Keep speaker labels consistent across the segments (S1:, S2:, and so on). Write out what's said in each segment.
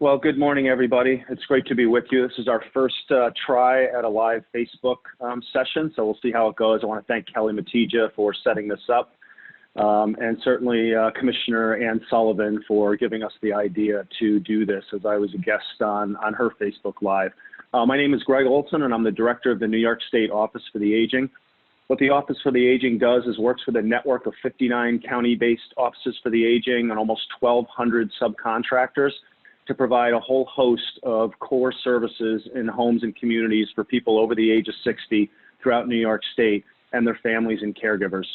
S1: Well, good morning, everybody. It's great to be with you. This is our first try at a live Facebook session, so we'll see how it goes. I want to thank Kelly Matilda for setting this up, and certainly Commissioner Ann Sullivan for giving us the idea to do this, as I was a guest on her Facebook Live. My name is Greg Olsen, and I'm the director of the New York State Office for the Aging. What the Office for the Aging does is works with a network of 59 county-based offices for the aging and almost 1,200 subcontractors to provide a whole host of core services in homes and communities for people over the age of 60 throughout New York State and their families and caregivers.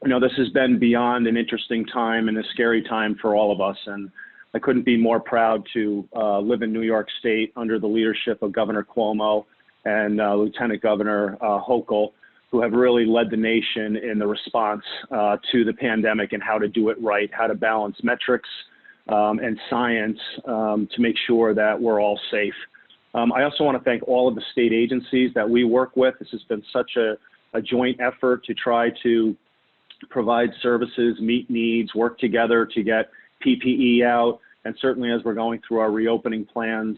S1: You know, this has been beyond an interesting time and a scary time for all of us, and I couldn't be more proud to live in New York State under the leadership of Governor Cuomo and Lieutenant Governor Hochul, who have really led the nation in the response to the pandemic and how to do it right, how to balance metrics and science to make sure that we're all safe. I also want to thank all of the state agencies that we work with. This has been such a joint effort to try to provide services, meet needs, work together to get PPE out, and certainly as we're going through our reopening plans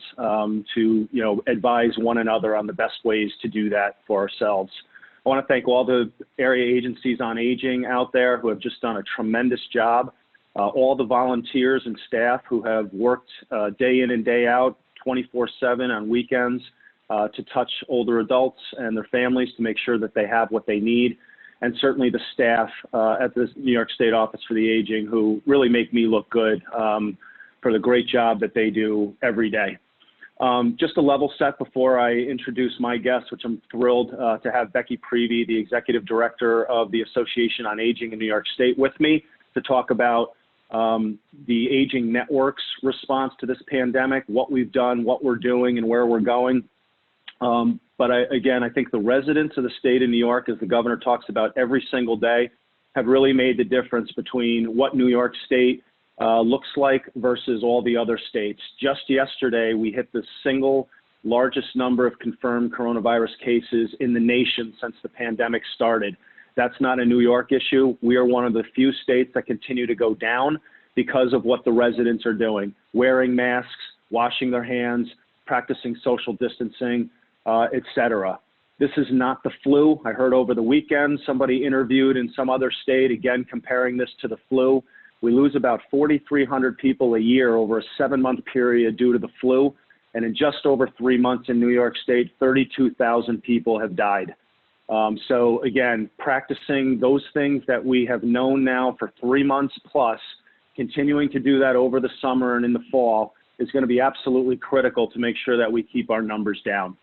S1: to advise one another on the best ways to do that for ourselves. I want to thank all the area agencies on aging out there who have just done a tremendous job. All the volunteers and staff who have worked day in and day out, 24/7 on weekends to touch older adults and their families to make sure that they have what they need. And certainly the staff at the New York State Office for the Aging who really make me look good for the great job that they do every day. Just a level set before I introduce my guest, which I'm thrilled to have Becky Preve, the Executive Director of the Association on Aging in New York State, with me to talk about the Aging Network's response to this pandemic, what we've done, what we're doing, and where we're going. But I think the residents of the state of New York, as the governor talks about every single day, have really made the difference between what New York State looks like versus all the other states. Just yesterday, we hit the single largest number of confirmed coronavirus cases in the nation since the pandemic started. That's not a New York issue. We are one of the few states that continue to go down because of what the residents are doing, wearing masks, washing their hands, practicing social distancing, et cetera. This is not the flu. I heard over the weekend somebody interviewed in some other state, again, comparing this to the flu. We lose about 4,300 people a year over a 7-month period due to the flu. And in just over 3 months in New York State, 32,000 people have died. So again, practicing those things that we have known now for 3 months plus, continuing to do that over the summer and in the fall is going to be absolutely critical to make sure that we keep our numbers down.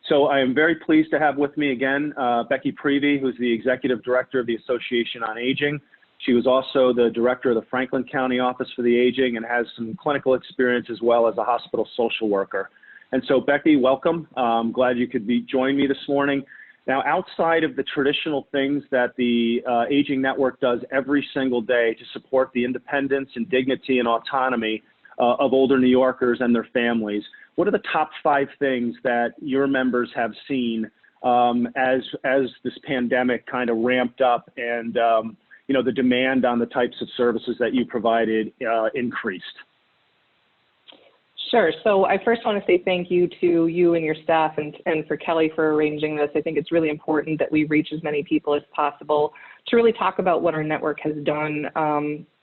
S1: So I am very pleased to have with me again, Becky Preve, who's the Executive Director of the Association on Aging. She was also the Director of the Franklin County Office for the Aging and has some clinical experience as well as a hospital social worker. And so Becky, welcome. I'm glad you could join me this morning. Now, outside of the traditional things that the Aging Network does every single day to support the independence and dignity and autonomy of older New Yorkers and their families, what are the top 5 things that your members have seen as this pandemic kind of ramped up and the demand on the types of services that you provided increased?
S2: Sure. So I first want to say thank you to you and your staff and for Kelly for arranging this. I think it's really important that we reach as many people as possible to really talk about what our network has done,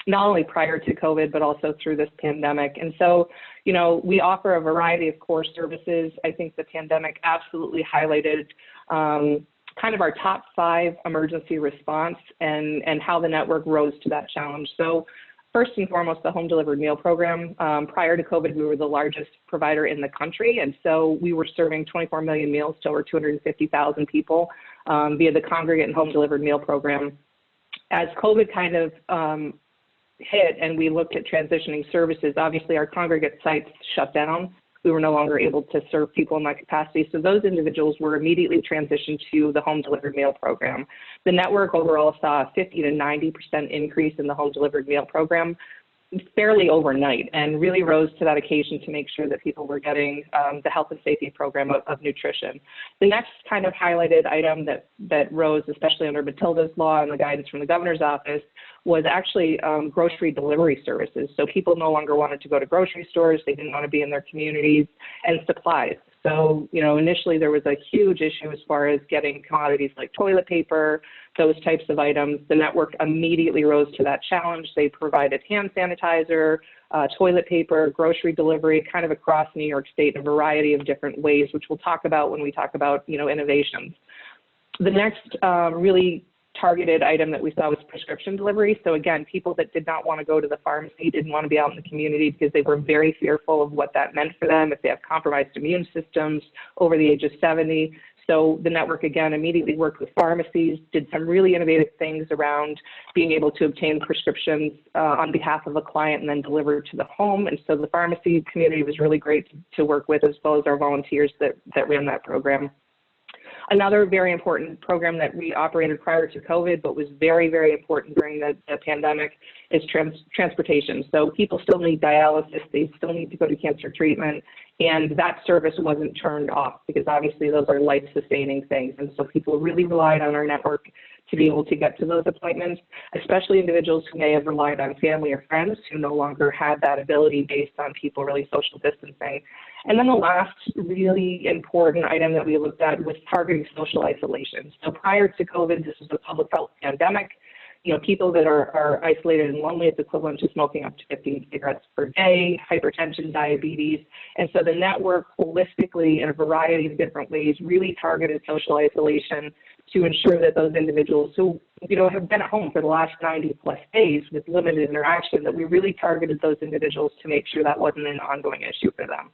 S2: not only prior to COVID, but also through this pandemic. And so, we offer a variety of core services. I think the pandemic absolutely highlighted kind of our top 5 emergency response and how the network rose to that challenge. So first and foremost, the home delivered meal program. Prior to COVID, we were the largest provider in the country. And so we were serving 24 million meals to over 250,000 people via the congregate and home delivered meal program. As COVID kind of hit and we looked at transitioning services, obviously our congregate sites shut down. We were no longer able to serve people in that capacity. So those individuals were immediately transitioned to the home delivered meal program. The network overall saw a 50 to 90% increase in the home delivered meal program. fairly overnight and really rose to that occasion to make sure that people were getting the health and safety program of nutrition. The next kind of highlighted item that rose, especially under Matilda's law and the guidance from the governor's office, was actually grocery delivery services. So people no longer wanted to go to grocery stores, they didn't want to be in their communities, and supplies. So, initially there was a huge issue as far as getting commodities like toilet paper, those types of items. The network immediately rose to that challenge. They provided hand sanitizer, toilet paper, grocery delivery, kind of across New York State in a variety of different ways, which we'll talk about when we talk about, innovations. The next really targeted item that we saw was prescription delivery. So again, people that did not want to go to the pharmacy, didn't want to be out in the community because they were very fearful of what that meant for them if they have compromised immune systems over the age of 70. So the network, again, immediately worked with pharmacies, did some really innovative things around being able to obtain prescriptions on behalf of a client and then delivered to the home. And so the pharmacy community was really great to work with, as well as our volunteers that ran that program. Another very important program that we operated prior to COVID, but was very, very important during the pandemic, is transportation. So people still need dialysis, they still need to go to cancer treatment, and that service wasn't turned off because obviously those are life-sustaining things. And so people really relied on our network to be able to get to those appointments, especially individuals who may have relied on family or friends who no longer had that ability based on people really social distancing. And then the last really important item that we looked at was targeting social isolation. So prior to COVID, this was a public health pandemic. People that are isolated and lonely, it's equivalent to smoking up to 15 cigarettes per day, hypertension, diabetes. And so the network holistically, in a variety of different ways, really targeted social isolation to ensure that those individuals who, have been at home for the last 90 plus days with limited interaction, that we really targeted those individuals to make sure that wasn't an ongoing issue for them.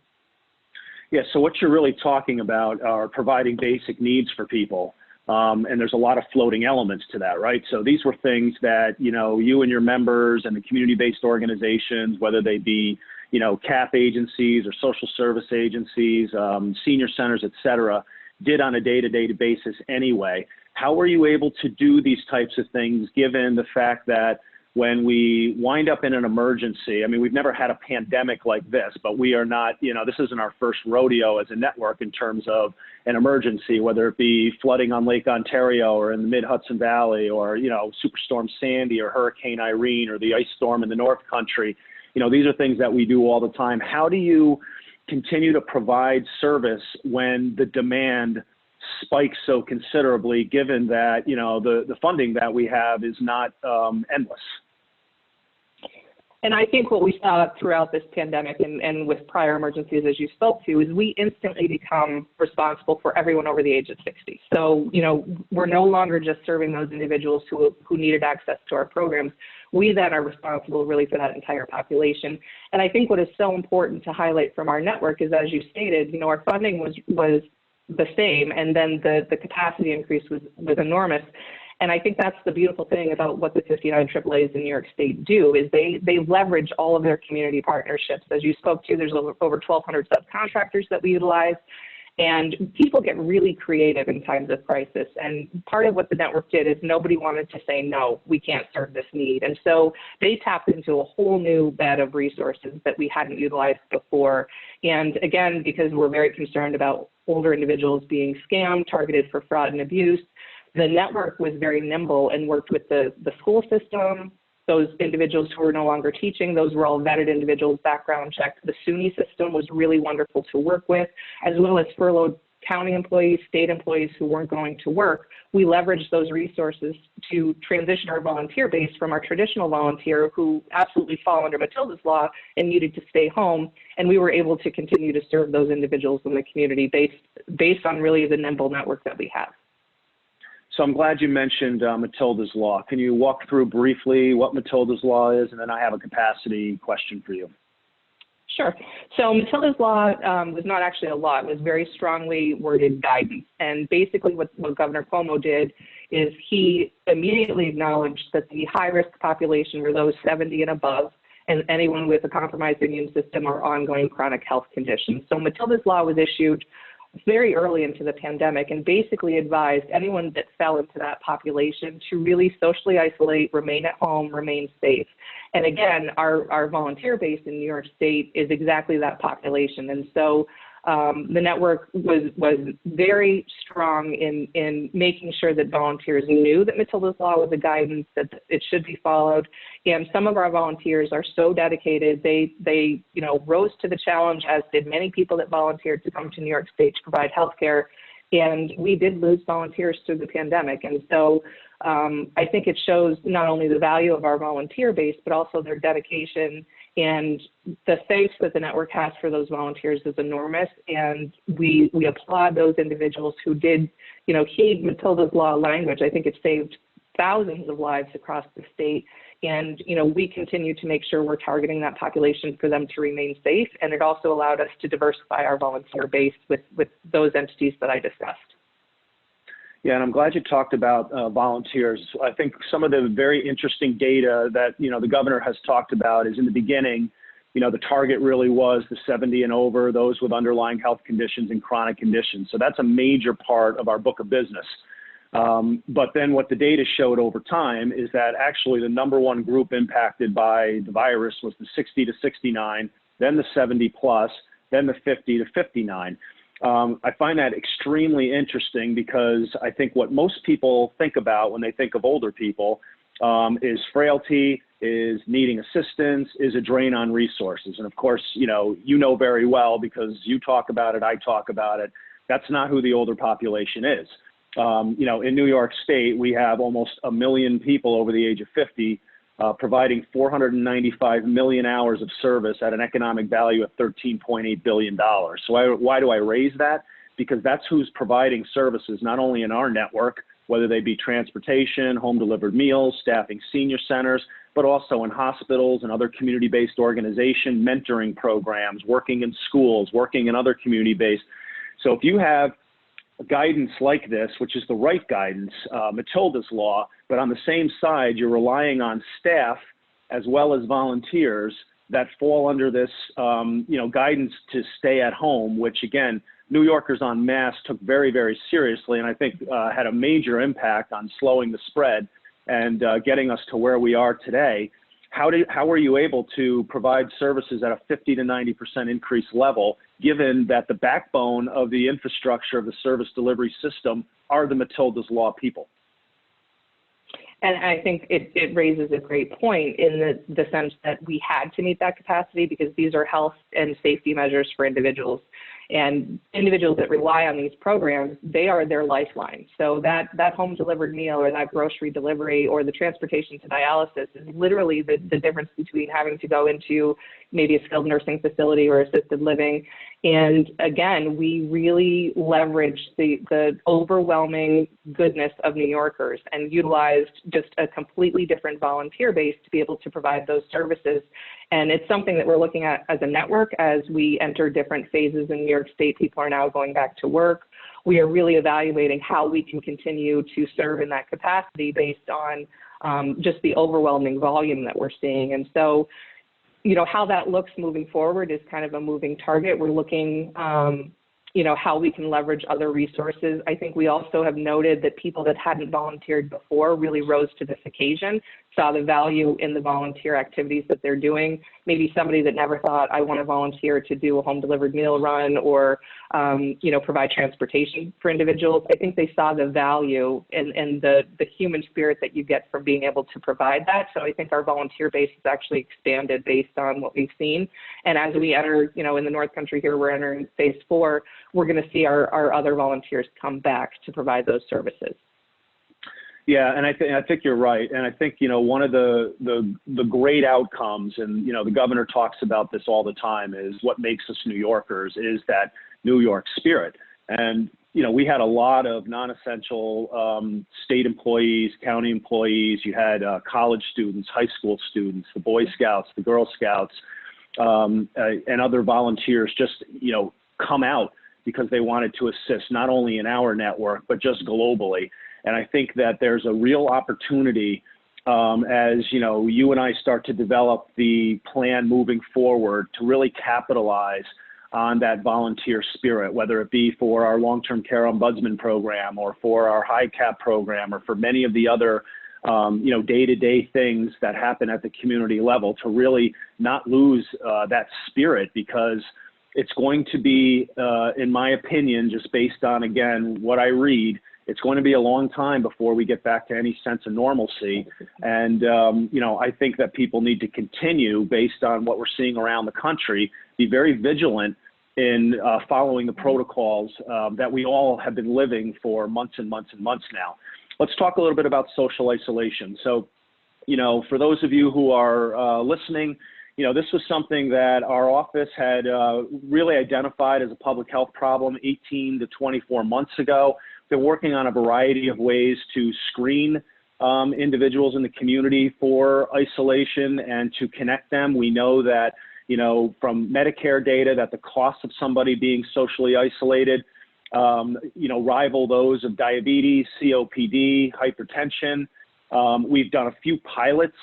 S1: Yeah, so what you're really talking about are providing basic needs for people. And there's a lot of floating elements to that, right? So these were things that, you and your members and the community-based organizations, whether they be, CAP agencies or social service agencies, senior centers, et cetera, did on a day-to-day basis anyway. How were you able to do these types of things given the fact that when we wind up in an emergency, I mean, we've never had a pandemic like this, but we are not, this isn't our first rodeo as a network in terms of an emergency, whether it be flooding on Lake Ontario or in the mid-Hudson Valley or, Superstorm Sandy or Hurricane Irene or the ice storm in the North Country. These are things that we do all the time. How do you continue to provide service when the demand spikes so considerably, given that, the funding that we have is not endless?
S2: And I think what we saw throughout this pandemic and with prior emergencies, as you spoke to, is we instantly become responsible for everyone over the age of 60. So, we're no longer just serving those individuals who needed access to our programs. We then are responsible really for that entire population. And I think what is so important to highlight from our network is, as you stated, our funding was the same, and then the capacity increase was enormous. And I think that's the beautiful thing about what the 59 AAAs in New York State do, is they leverage all of their community partnerships. As you spoke to, there's over 1,200 subcontractors that we utilize, and people get really creative in times of crisis. And part of what the network did is nobody wanted to say, no, we can't serve this need. And so they tapped into a whole new bed of resources that we hadn't utilized before. And again, because we're very concerned about older individuals being scammed, targeted for fraud and abuse, the network was very nimble and worked with the school system. Those individuals who were no longer teaching, those were all vetted individuals, background checked. The SUNY system was really wonderful to work with, as well as furloughed county employees, state employees who weren't going to work. We leveraged those resources to transition our volunteer base from our traditional volunteer who absolutely fall under Matilda's law and needed to stay home. And we were able to continue to serve those individuals in the community based on really the nimble network that we have.
S1: So I'm glad you mentioned Matilda's law. Can you walk through briefly what Matilda's law is? And then I have a capacity question for you.
S2: Sure. So Matilda's law was not actually a law. It was very strongly worded guidance. And basically what Governor Cuomo did is he immediately acknowledged that the high-risk population were those 70 and above, and anyone with a compromised immune system or ongoing chronic health conditions. So Matilda's law was issued very early into the pandemic and basically advised anyone that fell into that population to really socially isolate, remain at home, remain safe. And again, our volunteer base in New York State is exactly that population. And so the network was very strong in making sure that volunteers knew that Matilda's Law was a guidance, that it should be followed. And some of our volunteers are so dedicated, they rose to the challenge, as did many people that volunteered to come to New York State to provide healthcare. And we did lose volunteers through the pandemic. And so I think it shows not only the value of our volunteer base, but also their dedication, and the thanks that the network has for those volunteers is enormous. And we applaud those individuals who did, heed Matilda's Law language. I think it saved thousands of lives across the state. And, we continue to make sure we're targeting that population for them to remain safe. And it also allowed us to diversify our volunteer base with those entities that I discussed.
S1: Yeah, and I'm glad you talked about volunteers. I think some of the very interesting data that, the governor has talked about is in the beginning, the target really was the 70 and over, those with underlying health conditions and chronic conditions. So that's a major part of our book of business. But then what the data showed over time is that actually the number one group impacted by the virus was the 60 to 69, then the 70 plus, then the 50 to 59. I find that extremely interesting because I think what most people think about when they think of older people is frailty, is needing assistance, is a drain on resources. And of course, you know very well because you talk about it, I talk about it. That's not who the older population is. In New York State, we have almost 1 million people over the age of 50 providing 495 million hours of service at an economic value of $13.8 billion. So why do I raise that? Because that's who's providing services, not only in our network, whether they be transportation, home delivered meals, staffing senior centers, but also in hospitals and other community-based organization, mentoring programs, working in schools, working in other community-based. So if you have guidance like this, which is the right guidance, Matilda's Law, but on the same side, you're relying on staff as well as volunteers that fall under this, guidance to stay at home, which again, New Yorkers en masse took very, very seriously, and I think had a major impact on slowing the spread and getting us to where we are today. How were you able to provide services at a 50 to 90% increase level, given that the backbone of the infrastructure of the service delivery system are the Matilda's Law people?
S2: And I think it raises a great point in the sense that we had to meet that capacity because these are health and safety measures for individuals. And individuals that rely on these programs, they are their lifeline. So that home delivered meal or that grocery delivery or the transportation to dialysis is literally the difference between having to go into maybe a skilled nursing facility or assisted living. And again, we really leveraged the overwhelming goodness of New Yorkers and utilized just a completely different volunteer base to be able to provide those services. And it's something that we're looking at as a network as we enter different phases in New York State. People are now going back to work. We are really evaluating how we can continue to serve in that capacity based on just the overwhelming volume that we're seeing. And so, how that looks moving forward is kind of a moving target. We're looking, how we can leverage other resources. I think we also have noted that people that hadn't volunteered before really rose to this occasion, saw the value in the volunteer activities that they're doing. Maybe somebody that never thought, I want to volunteer to do a home delivered meal run or, provide transportation for individuals. I think they saw the value and the human spirit that you get from being able to provide that. So I think our volunteer base has actually expanded based on what we've seen. And as we enter, in the North Country here, we're entering phase 4, we're going to see our other volunteers come back to provide those services.
S1: Yeah, and I think you're right. And I think, one of the great outcomes, and, the governor talks about this all the time, is what makes us New Yorkers is that New York spirit. And, we had a lot of non-essential state employees, county employees. You had college students, high school students, the Boy Scouts, the Girl Scouts, and other volunteers just, come out because they wanted to assist not only in our network, but just globally. And I think that there's a real opportunity as, you and I start to develop the plan moving forward to really capitalize on that volunteer spirit, whether it be for our long-term care ombudsman program or for our high cap program or for many of the other day-to-day things that happen at the community level, to really not lose that spirit, because it's going to be, in my opinion, just based on, again, what I read, it's going to be a long time before we get back to any sense of normalcy. And, I think that people need to continue, based on what we're seeing around the country, be very vigilant in following the protocols that we all have been living for months and months and months now. Let's talk a little bit about social isolation. So, for those of you who are listening, this was something that our office had really identified as a public health problem 18 to 24 months ago. Been working on a variety of ways to screen individuals in the community for isolation and to connect them. We know that, from Medicare data, that the cost of somebody being socially isolated rival those of diabetes, COPD, hypertension. We've done a few pilots,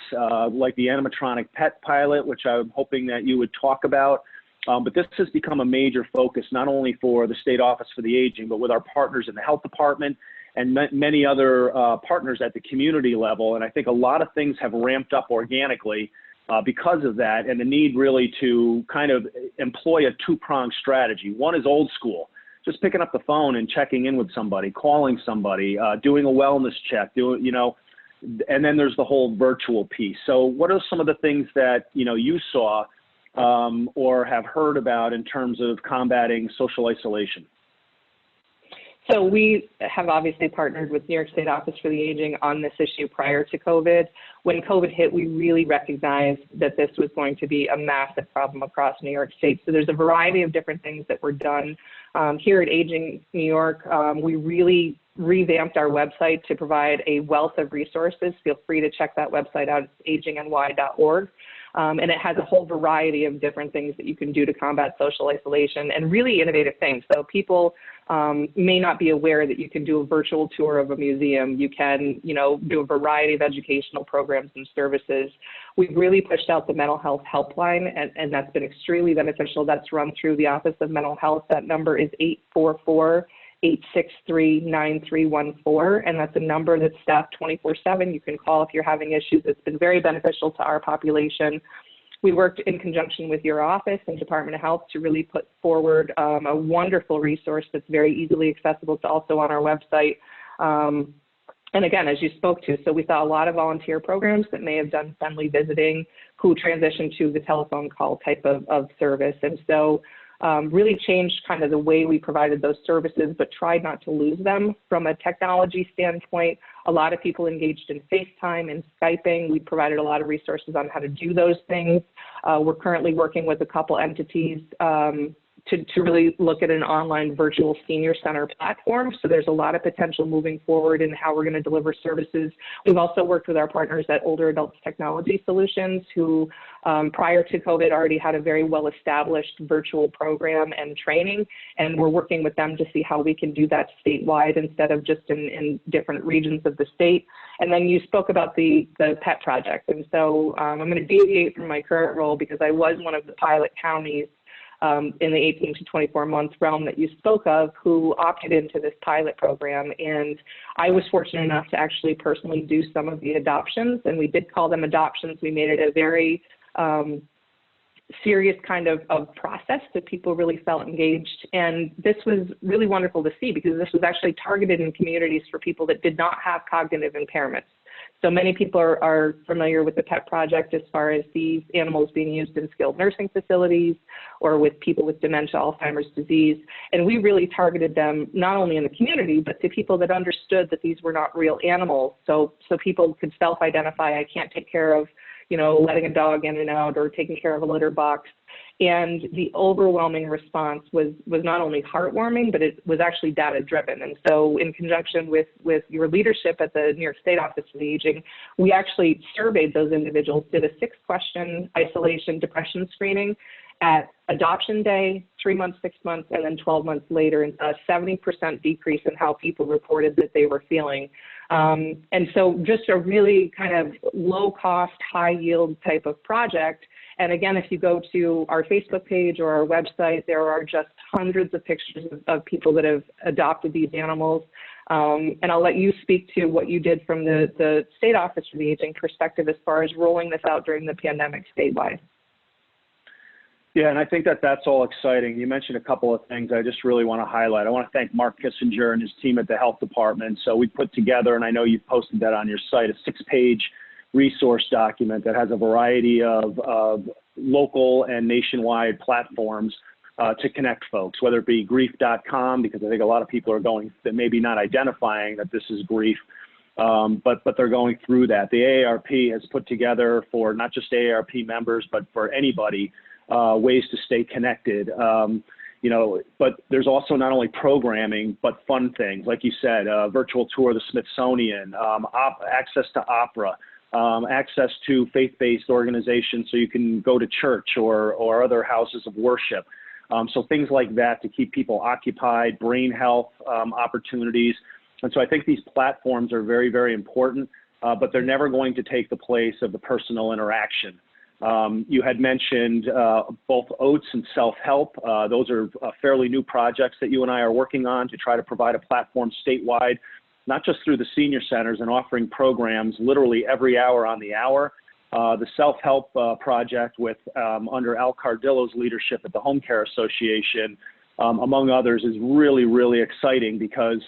S1: like the animatronic pet pilot, which I'm hoping that you would talk about. But this has become a major focus, not only for the State Office for the Aging, but with our partners in the health department and many other partners at the community level. And I think a lot of things have ramped up organically because of that, and the need really to kind of employ a two-pronged strategy. One is old school, just picking up the phone and checking in with somebody, calling somebody, doing a wellness check, and then there's the whole virtual piece. So what are some of the things that, you saw or have heard about in terms of combating social isolation?
S2: So we have obviously partnered with New York State Office for the Aging on this issue prior to COVID. When COVID hit, we really recognized that this was going to be a massive problem across New York State. So there's a variety of different things that were done. Here at Aging New York, we really revamped our website to provide a wealth of resources. Feel free to check that website out. It's agingny.org. And it has a whole variety of different things that you can do to combat social isolation, and really innovative things. So people may not be aware that you can do a virtual tour of a museum. You can, do a variety of educational programs and services. We've really pushed out the mental health helpline, and that's been extremely beneficial. That's run through the Office of Mental Health. That number is 844-863-9314, and that's a number that's staffed 24/7. You can call if you're having issues. It's been very beneficial to our population. We worked in conjunction with your office and Department of Health to really put forward a wonderful resource that's very easily accessible. It's also on our website. And again, as you spoke to, so we saw a lot of volunteer programs that may have done friendly visiting who transitioned to the telephone call type of service. And so really changed kind of the way we provided those services, but tried not to lose them. From a technology standpoint, a lot of people engaged in FaceTime and Skyping. We provided a lot of resources on how to do those things. We're currently working with a couple entities to really look at an online virtual senior center platform. So there's a lot of potential moving forward in how we're going to deliver services. We've also worked with our partners at Older Adults Technology Solutions, who prior to COVID already had a very well-established virtual program and training, and we're working with them to see how we can do that statewide instead of just in different regions of the state. And then you spoke about the PET project, and so I'm going to deviate from my current role because I was one of the pilot counties in the 18 to 24 month realm that you spoke of, who opted into this pilot program. And I was fortunate enough to actually personally do some of the adoptions, and we did call them adoptions. We made it a very serious kind of process that people really felt engaged. And this was really wonderful to see, because this was actually targeted in communities for people that did not have cognitive impairments. So many people are familiar with the PET project as far as these animals being used in skilled nursing facilities or with people with dementia, Alzheimer's disease. And we really targeted them not only in the community, but to people that understood that these were not real animals. So people could self-identify, I can't take care of, letting a dog in and out or taking care of a litter box. And the overwhelming response was not only heartwarming, but it was actually data-driven. And so in conjunction with your leadership at the New York State Office for the Aging, we actually surveyed those individuals, did a 6-question isolation depression screening at adoption day, 3 months, 6 months, and then 12 months later, and a 70% decrease in how people reported that they were feeling. And so just a really kind of low-cost, high-yield type of project. And again, if you go to our Facebook page or our website, there are just hundreds of pictures of people that have adopted these animals. And I'll let you speak to what you did from the State Office for the Aging perspective as far as rolling this out during the pandemic statewide.
S1: Yeah, and I think that that's all exciting. You mentioned a couple of things I just really want to highlight. I want to thank Mark Kissinger and his team at the health department. So we put together, and I know you've posted that on your site, a 6-page resource document that has a variety of local and nationwide platforms to connect folks, whether it be grief.com, because I think a lot of people are going that maybe not identifying that this is grief, but they're going through that. The AARP has put together for not just AARP members, but for anybody, ways to stay connected. But there's also not only programming, but fun things. Like you said, virtual tour of the Smithsonian, access to opera, access to faith-based organizations so you can go to church or other houses of worship. So things like that to keep people occupied, brain health opportunities. And so I think these platforms are very, very important, but they're never going to take the place of the personal interaction. You had mentioned both OATS and self-help. Those are fairly new projects that you and I are working on to try to provide a platform statewide, not just through the senior centers and offering programs literally every hour on the hour. The self-help project with under Al Cardillo's leadership at the Home Care Association, among others, is really, really exciting because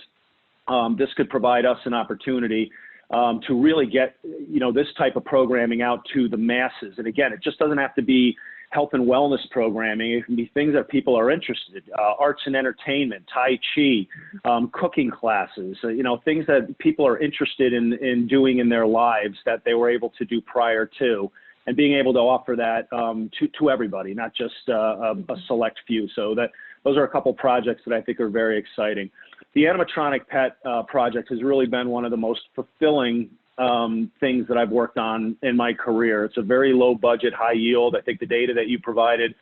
S1: this could provide us an opportunity to really get, this type of programming out to the masses. And again, it just doesn't have to be health and wellness programming. It can be things that people are interested in, arts and entertainment, Tai Chi, cooking classes, things that people are interested in doing in their lives that they were able to do prior to, and being able to offer that to everybody, not just a select few. So those are a couple projects that I think are very exciting. The animatronic pet project has really been one of the most fulfilling things that I've worked on in my career. It's a very low budget, high yield. I think the data that you provided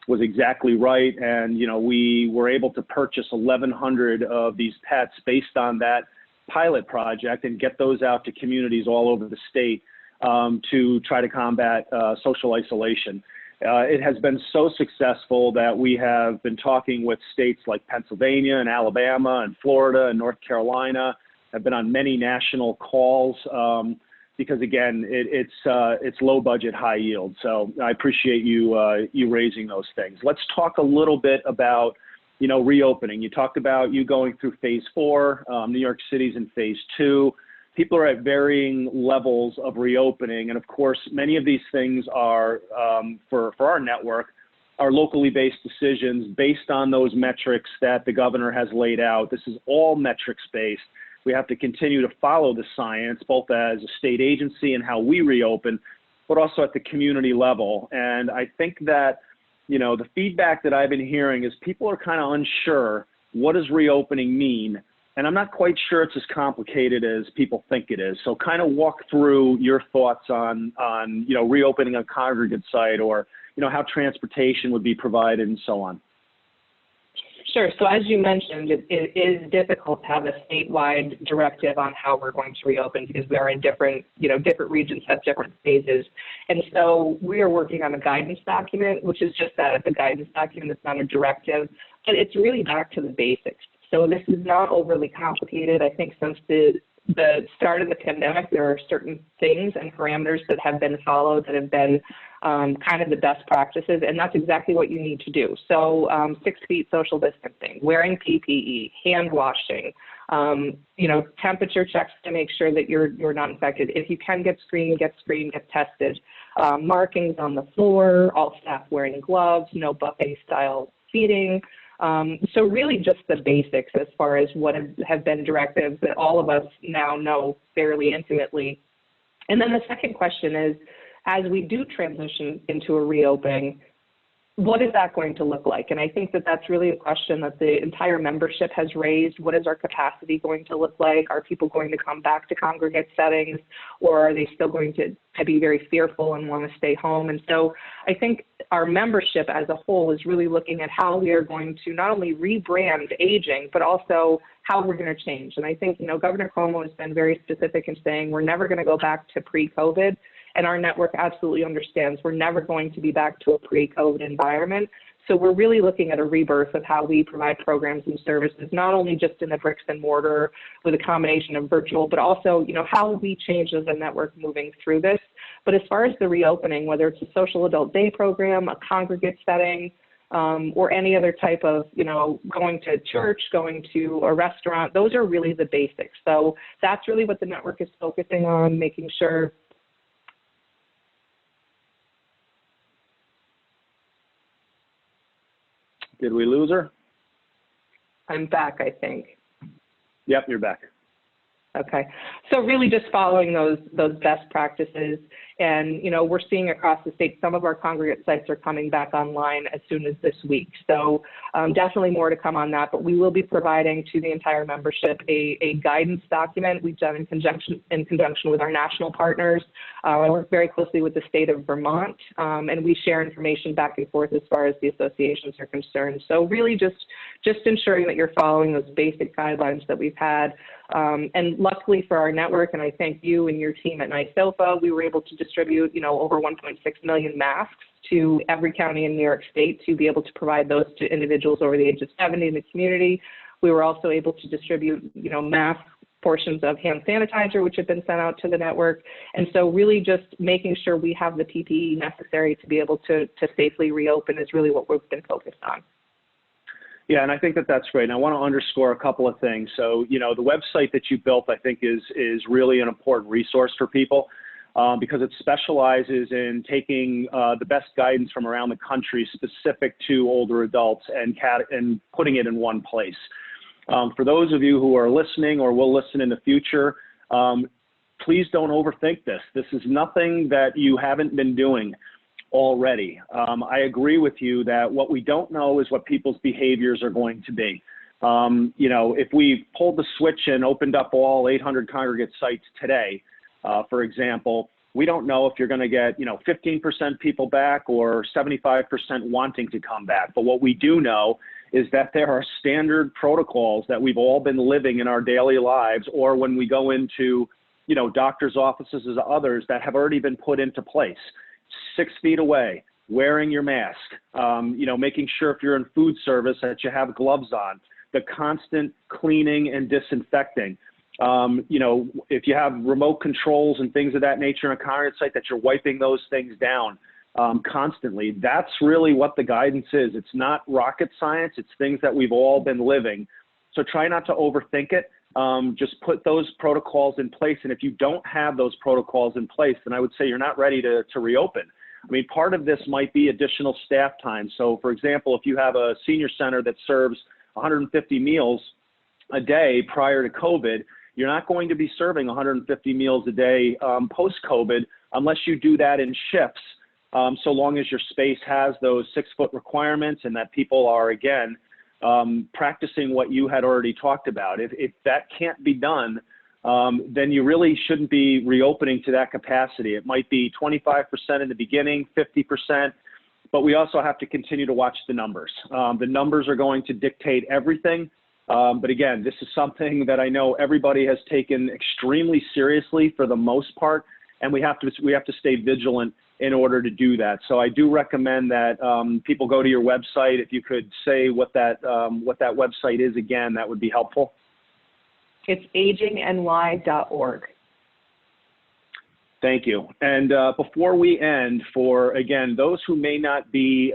S1: was exactly right. And, we were able to purchase 1,100 of these pets based on that pilot project and get those out to communities all over the state to try to combat social isolation. It has been so successful that we have been talking with states like Pennsylvania and Alabama and Florida and North Carolina. I've been on many national calls because, again, it's low budget, high yield. So I appreciate you raising those things. Let's talk a little bit about, reopening. You talked about you going through phase 4. New York City's in phase 2. People are at varying levels of reopening. And of course, many of these things are, for our network, are locally based decisions based on those metrics that the governor has laid out. This is all metrics based. We have to continue to follow the science, both as a state agency and how we reopen, but also at the community level. And I think that, the feedback that I've been hearing is people are kind of unsure, what does reopening mean? And I'm not quite sure it's as complicated as people think it is. So kind of walk through your thoughts on reopening a congregate site, or, how transportation would be provided and so on.
S2: Sure. So as you mentioned, it is difficult to have a statewide directive on how we're going to reopen because we are in different regions have different phases. And so we are working on a guidance document, which is just that, it's a guidance document. It's not a directive, but it's really back to the basics. So this is not overly complicated. I think since the start of the pandemic, there are certain things and parameters that have been followed that have been kind of the best practices, and that's exactly what you need to do. So 6 feet social distancing, wearing PPE, hand washing, temperature checks to make sure that you're not infected. If you can get screened, get tested. Markings on the floor, all staff wearing gloves, no buffet style feeding. So really just the basics as far as what have been directives that all of us now know fairly intimately. And then the second question is, as we do transition into a reopening, what is that going to look like? And I think that that's really a question that the entire membership has raised. What is our capacity going to look like? Are people going to come back to congregate settings, or are they still going to be very fearful and want to stay home? And so I think our membership as a whole is really looking at how we are going to not only rebrand aging, but also how we're going to change. And I think, Governor Cuomo has been very specific in saying we're never going to go back to pre-COVID. and our network absolutely understands we're never going to be back to a pre-COVID environment. So we're really looking at a rebirth of how we provide programs and services, not only just in the bricks and mortar with a combination of virtual, but also, how we change as a network moving through this. But as far as the reopening, whether it's a social adult day program, a congregate setting, or any other type of, going to church, going to a restaurant, those are really the basics. So that's really what the network is focusing on, making sure.
S1: Did we lose her?
S2: I'm back, I think.
S1: Yep, you're back.
S2: Okay, so really just following those best practices, and we're seeing across the state some of our congregate sites are coming back online as soon as this week. So definitely more to come on that, but we will be providing to the entire membership a guidance document we've done in conjunction with our national partners. I work very closely with the state of Vermont, and we share information back and forth as far as the associations are concerned. So really just ensuring that you're following those basic guidelines that we've had. And luckily for our network, and I thank you and your team at NYSOFA, we were able to distribute, over 1.6 million masks to every county in New York State to be able to provide those to individuals over the age of 70 in the community. We were also able to distribute, mass portions of hand sanitizer, which have been sent out to the network. And so really just making sure we have the PPE necessary to be able to safely reopen is really what we've been focused on.
S1: Yeah, and I think that's great. And I want to underscore a couple of things. So, the website that you built, I think, is really an important resource for people because it specializes in taking the best guidance from around the country specific to older adults and putting it in one place. For those of you who are listening or will listen in the future, please don't overthink this. This is nothing that you haven't been doing already. I agree with you that what we don't know is what people's behaviors are going to be. If we pulled the switch and opened up all 800 congregate sites today, for example, we don't know if you're going to get, 15% people back or 75% wanting to come back. But what we do know is that there are standard protocols that we've all been living in our daily lives, or when we go into, doctors' offices and others, that have already been put into place. 6 feet away, wearing your mask, making sure if you're in food service that you have gloves on, the constant cleaning and disinfecting. If you have remote controls and things of that nature in a congregate site, that you're wiping those things down constantly. That's really what the guidance is. It's not rocket science. It's things that we've all been living. So try not to overthink it. Just put those protocols in place. And if you don't have those protocols in place, then I would say you're not ready to reopen. I mean, part of this might be additional staff time. So for example, if you have a senior center that serves 150 meals a day prior to COVID, you're not going to be serving 150 meals a day post-COVID unless you do that in shifts, so long as your space has those 6-foot requirements and that people are, again, practicing what you had already talked about. If that can't be done, then you really shouldn't be reopening to that capacity. It might be 25% in the beginning, 50%, but we also have to continue to watch the numbers. The numbers are going to dictate everything. But again, this is something that I know everybody has taken extremely seriously for the most part, and we have to stay vigilant in order to do that. So I do recommend that people go to your website. If you could say what that website is again, that would be helpful.
S2: It's agingny.org.
S1: Thank you. And before we end, for, again, those who may not be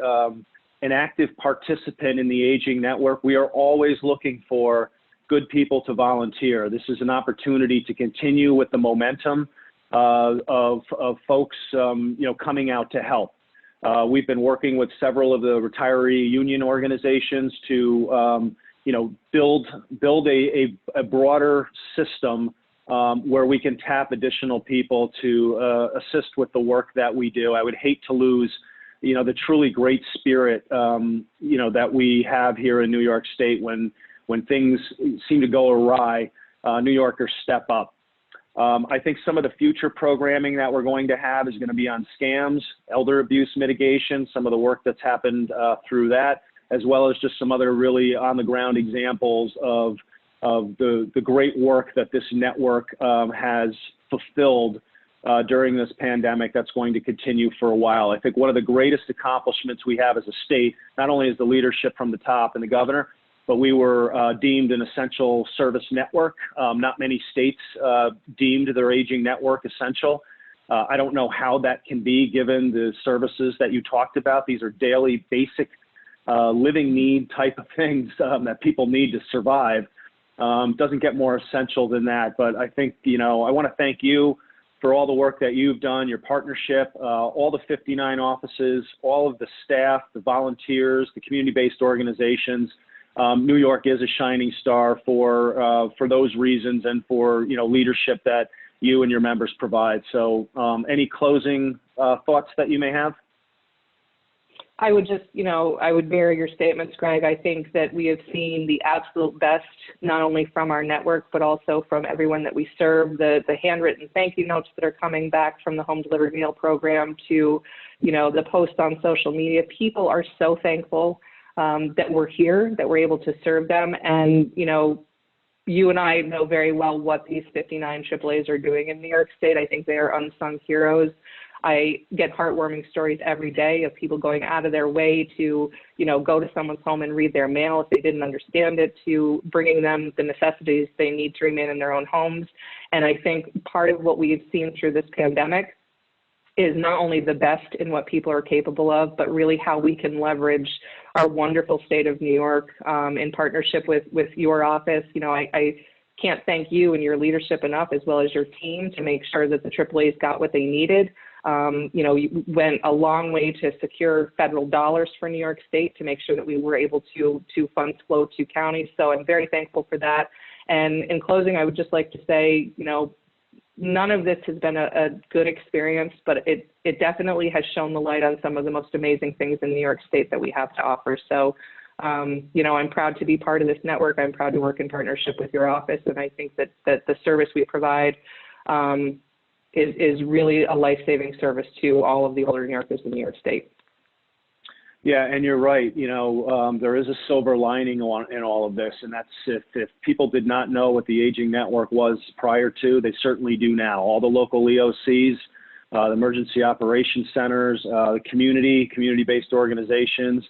S1: an active participant in the Aging Network, we are always looking for good people to volunteer. This is an opportunity to continue with the momentum of folks, coming out to help. We've been working with several of the retiree union organizations to, build a broader system where we can tap additional people to assist with the work that we do. I would hate to lose, the truly great spirit, that we have here in New York State. When things seem to go awry, New Yorkers step up. I think some of the future programming that we're going to have is going to be on scams, elder abuse mitigation, some of the work that's happened through that, as well as just some other really on-the-ground examples of the great work that this network has fulfilled during this pandemic that's going to continue for a while. I think one of the greatest accomplishments we have as a state, not only is the leadership from the top and the governor, but we were deemed an essential service network. Not many states deemed their aging network essential. I don't know how that can be given the services that you talked about. These are daily, basic, living need type of things that people need to survive. Doesn't get more essential than that. But I think, I want to thank you for all the work that you've done, your partnership, all the 59 offices, all of the staff, the volunteers, the community-based organizations. New York is a shining star for those reasons and for, leadership that you and your members provide. So any closing thoughts that you may have?
S2: I would just, I would mirror your statements, Greg. I think that we have seen the absolute best, not only from our network, but also from everyone that we serve. The handwritten thank you notes that are coming back from the home delivered meal program to, the posts on social media. People are so thankful that we're here, that we're able to serve them. And, you and I know very well what these 59 AAAs are doing in New York State. I think they are unsung heroes. I get heartwarming stories every day of people going out of their way to, go to someone's home and read their mail if they didn't understand it, to bringing them the necessities they need to remain in their own homes. And I think part of what we've seen through this pandemic is not only the best in what people are capable of, but really how we can leverage our wonderful state of New York in partnership with your office. I can't thank you and your leadership enough, as well as your team, to make sure that the AAAs got what they needed. You went a long way to secure federal dollars for New York State to make sure that we were able to funds flow to counties. So I'm very thankful for that. And in closing, I would just like to say, none of this has been a good experience, but it definitely has shown the light on some of the most amazing things in New York State that we have to offer. So, I'm proud to be part of this network. I'm proud to work in partnership with your office. And I think that the service we provide is really a life-saving service to all of the older New Yorkers in New York State.
S1: Yeah, and you're right. There is a silver lining in all of this, and that's if people did not know what the aging network was prior to, they certainly do now. All the local EOCs, the emergency operations centers, the community-based organizations,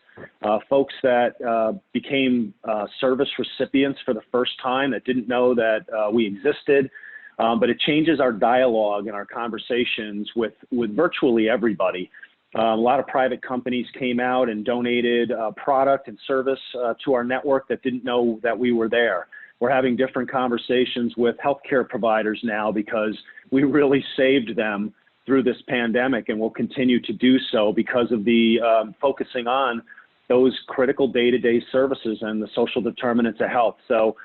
S1: folks that became service recipients for the first time that didn't know that we existed. But it changes our dialogue and our conversations with virtually everybody. A lot of private companies came out and donated product and service to our network that didn't know that we were there. We're having different conversations with healthcare providers now because we really saved them through this pandemic, and will continue to do so because of the focusing on those critical day-to-day services and the social determinants of health. So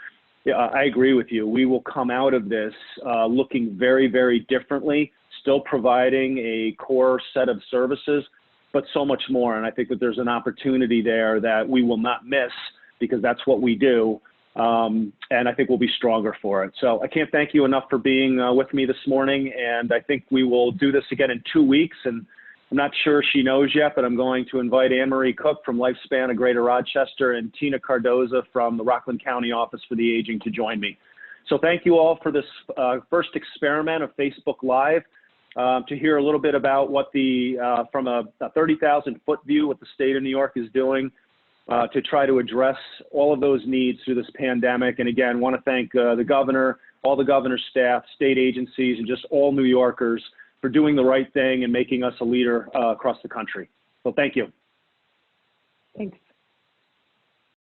S1: yeah, I agree with you. We will come out of this looking very, very differently, still providing a core set of services, but so much more. And I think that there's an opportunity there that we will not miss because that's what we do. And I think we'll be stronger for it. So I can't thank you enough for being with me this morning. And I think we will do this again in 2 weeks. And I'm not sure she knows yet, but I'm going to invite Anne Marie Cook from Lifespan of Greater Rochester and Tina Cardoza from the Rockland County Office for the Aging to join me. So thank you all for this first experiment of Facebook Live to hear a little bit about what from a 30,000-foot view, what the state of New York is doing to try to address all of those needs through this pandemic. And again, want to thank the governor, all the governor's staff, state agencies, and just all New Yorkers for doing the right thing and making us a leader across the country. So thank you.
S2: Thanks.